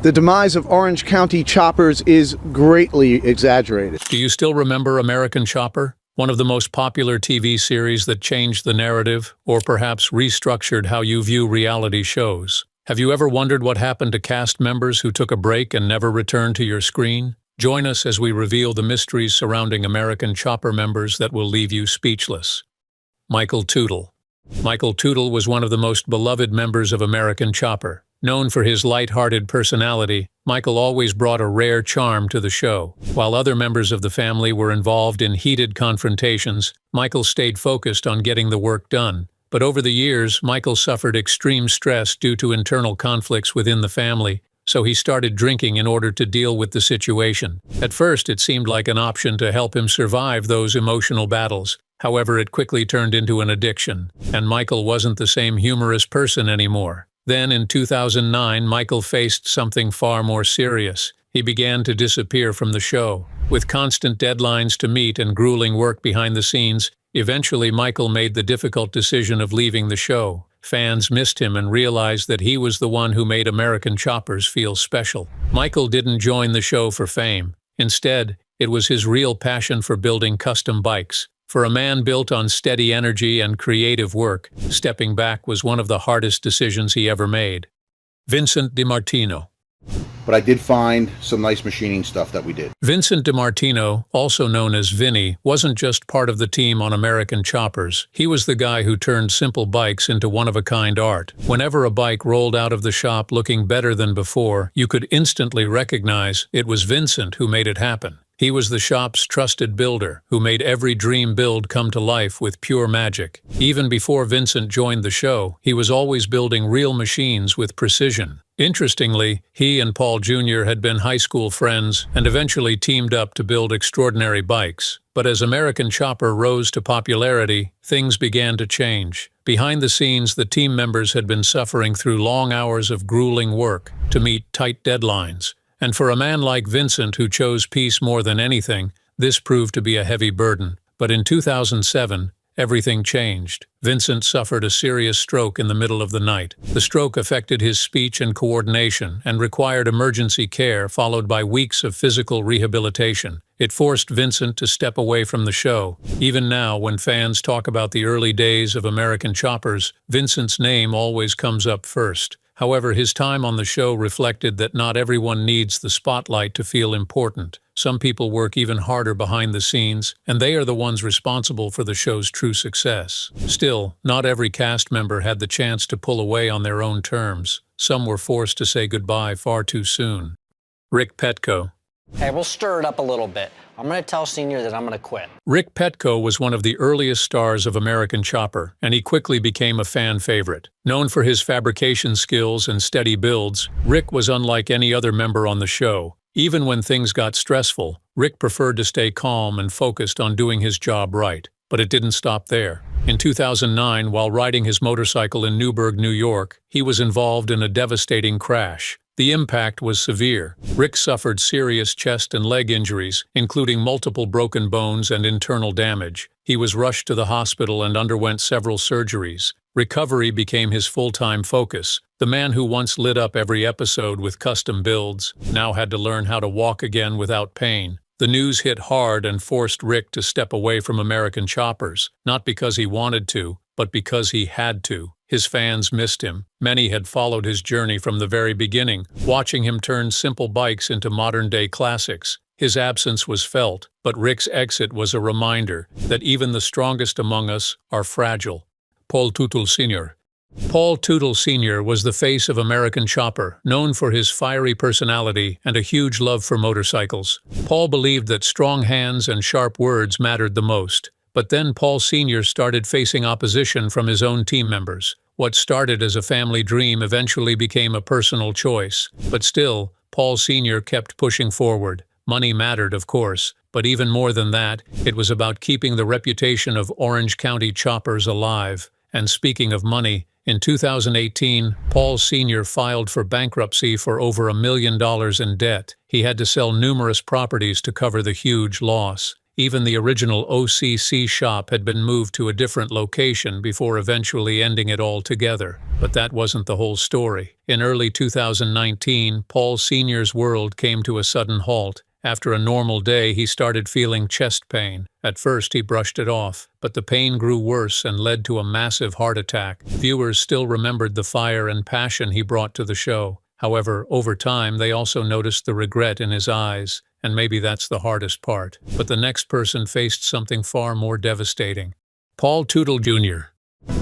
The demise of Orange County choppers is greatly exaggerated. Do you still remember American Chopper? One of the most popular TV series that changed the narrative, or perhaps restructured how you view reality shows. Have you ever wondered what happened to cast members who took a break and never returned to your screen? Join us as we reveal the mysteries surrounding American Chopper members that will leave you speechless. Michael Tootle. Michael Tootle was one of the most beloved members of American Chopper. Known for his light-hearted personality, Michael always brought a rare charm to the show. While other members of the family were involved in heated confrontations, Michael stayed focused on getting the work done. But over the years, Michael suffered extreme stress due to internal conflicts within the family, so he started drinking in order to deal with the situation. At first, it seemed like an option to help him survive those emotional battles. However, it quickly turned into an addiction, and Michael wasn't the same humorous person anymore. Then, in 2009, Michael faced something far more serious. He began to disappear from the show. With constant deadlines to meet and grueling work behind the scenes, eventually Michael made the difficult decision of leaving the show. Fans missed him and realized that he was the one who made American Choppers feel special. Michael didn't join the show for fame. Instead, it was his real passion for building custom bikes. For a man built on steady energy and creative work, stepping back was one of the hardest decisions he ever made. Vincent DiMartino. But I did find some nice machining stuff that we did. Vincent DiMartino, also known as Vinny, wasn't just part of the team on American Choppers. He was the guy who turned simple bikes into one-of-a-kind art. Whenever a bike rolled out of the shop looking better than before, you could instantly recognize it was Vincent who made it happen. He was the shop's trusted builder, who made every dream build come to life with pure magic. Even before Vincent joined the show, he was always building real machines with precision. Interestingly, he and Paul Jr. had been high school friends and eventually teamed up to build extraordinary bikes. But as American Chopper rose to popularity, things began to change. Behind the scenes, the team members had been suffering through long hours of grueling work to meet tight deadlines. And for a man like Vincent, who chose peace more than anything, this proved to be a heavy burden. But in 2007, everything changed. Vincent suffered a serious stroke in the middle of the night. The stroke affected his speech and coordination and required emergency care, followed by weeks of physical rehabilitation. It forced Vincent to step away from the show. Even now, when fans talk about the early days of American Choppers, Vincent's name always comes up first. However, his time on the show reflected that not everyone needs the spotlight to feel important. Some people work even harder behind the scenes, and they are the ones responsible for the show's true success. Still, not every cast member had the chance to pull away on their own terms. Some were forced to say goodbye far too soon. Rick Petco. Hey, we'll stir it up a little bit. I'm going to tell Senior that I'm going to quit. Rick Petco was one of the earliest stars of American Chopper, and he quickly became a fan favorite. Known for his fabrication skills and steady builds, Rick was unlike any other member on the show. Even when things got stressful, Rick preferred to stay calm and focused on doing his job right. But it didn't stop there. In 2009, while riding his motorcycle in Newburgh, New York, he was involved in a devastating crash. The impact was severe. Rick suffered serious chest and leg injuries, including multiple broken bones and internal damage. He was rushed to the hospital and underwent several surgeries. Recovery became his full-time focus. The man who once lit up every episode with custom builds now had to learn how to walk again without pain. The news hit hard and forced Rick to step away from American Choppers, not because he wanted to, but because he had to. His fans missed him. Many had followed his journey from the very beginning, watching him turn simple bikes into modern-day classics. His absence was felt, but Rick's exit was a reminder that even the strongest among us are fragile. Paul Tootle Sr. Paul Tootle Sr. was the face of American Chopper, known for his fiery personality and a huge love for motorcycles. Paul believed that strong hands and sharp words mattered the most. But then Paul Sr. started facing opposition from his own team members. What started as a family dream eventually became a personal choice. But still, Paul Sr. kept pushing forward. Money mattered, of course, but even more than that, it was about keeping the reputation of Orange County Choppers alive. And speaking of money, in 2018, Paul Sr. filed for bankruptcy for over $1 million in debt. He had to sell numerous properties to cover the huge loss. Even the original OCC shop had been moved to a different location before eventually ending it all together. But that wasn't the whole story. In early 2019, Paul Sr.'s world came to a sudden halt. After a normal day, he started feeling chest pain. At first, he brushed it off, but the pain grew worse and led to a massive heart attack. Viewers still remembered the fire and passion he brought to the show. However, over time, they also noticed the regret in his eyes, and maybe that's the hardest part. But the next person faced something far more devastating. Paul Tootle Jr.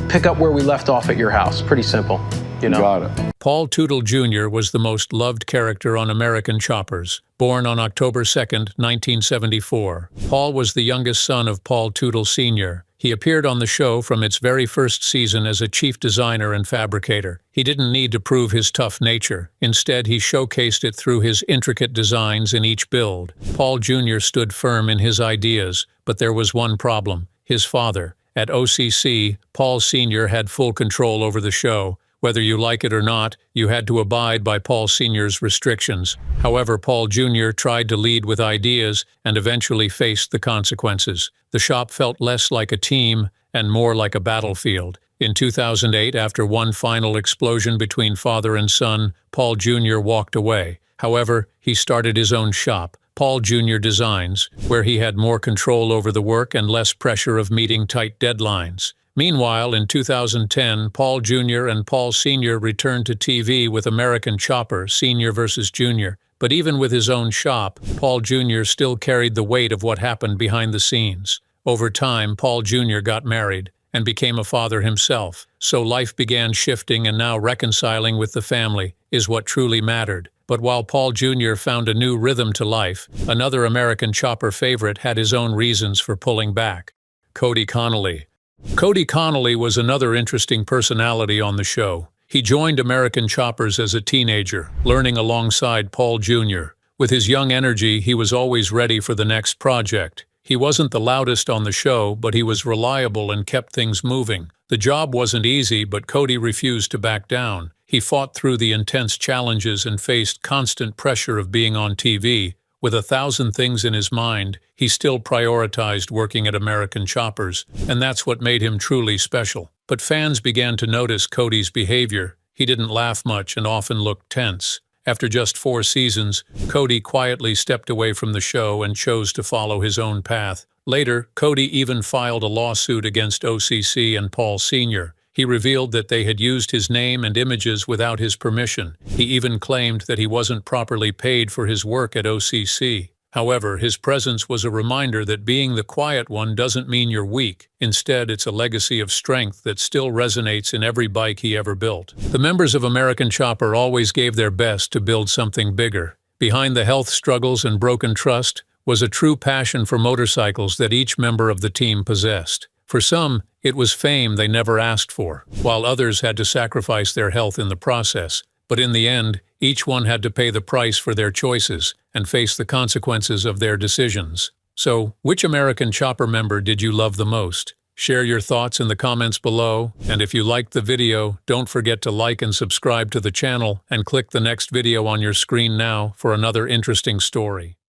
Pick up where we left off at your house. Pretty simple, you know. Got it. Paul Tootle Jr. was the most loved character on American Choppers. Born on October 2, 1974, Paul was the youngest son of Paul Tootle Sr. He appeared on the show from its very first season as a chief designer and fabricator. He didn't need to prove his tough nature. Instead, he showcased it through his intricate designs in each build. Paul Jr. stood firm in his ideas, but there was one problem: his father. At OCC, Paul Sr. had full control over the show. Whether you like it or not, you had to abide by Paul Sr.'s restrictions. However, Paul Jr. tried to lead with ideas and eventually faced the consequences. The shop felt less like a team and more like a battlefield. In 2008, after one final explosion between father and son, Paul Jr. walked away. However, he started his own shop, Paul Jr. Designs, where he had more control over the work and less pressure of meeting tight deadlines. Meanwhile, in 2010, Paul Jr. and Paul Sr. returned to TV with American Chopper, Sr. vs. Jr. But even with his own shop, Paul Jr. still carried the weight of what happened behind the scenes. Over time, Paul Jr. got married and became a father himself. So life began shifting, and now reconciling with the family is what truly mattered. But while Paul Jr. found a new rhythm to life, another American Chopper favorite had his own reasons for pulling back: Cody Connolly. Cody Connolly was another interesting personality on the show. He joined American Choppers as a teenager, learning alongside Paul Jr. With his young energy, he was always ready for the next project. He wasn't the loudest on the show, but he was reliable and kept things moving. The job wasn't easy, but Cody refused to back down. He fought through the intense challenges and faced constant pressure of being on TV. With 1,000 things in his mind, he still prioritized working at American Choppers, and that's what made him truly special. But fans began to notice Cody's behavior. He didn't laugh much and often looked tense. After just 4 seasons, Cody quietly stepped away from the show and chose to follow his own path. Later, Cody even filed a lawsuit against OCC and Paul Sr. He revealed that they had used his name and images without his permission. He even claimed that he wasn't properly paid for his work at OCC. However, his presence was a reminder that being the quiet one doesn't mean you're weak. Instead, it's a legacy of strength that still resonates in every bike he ever built. The members of American Chopper always gave their best to build something bigger. Behind the health struggles and broken trust was a true passion for motorcycles that each member of the team possessed. For some, it was fame they never asked for, while others had to sacrifice their health in the process. But in the end, each one had to pay the price for their choices and face the consequences of their decisions. So, which American Chopper member did you love the most? Share your thoughts in the comments below, and if you liked the video, don't forget to like and subscribe to the channel and click the next video on your screen now for another interesting story.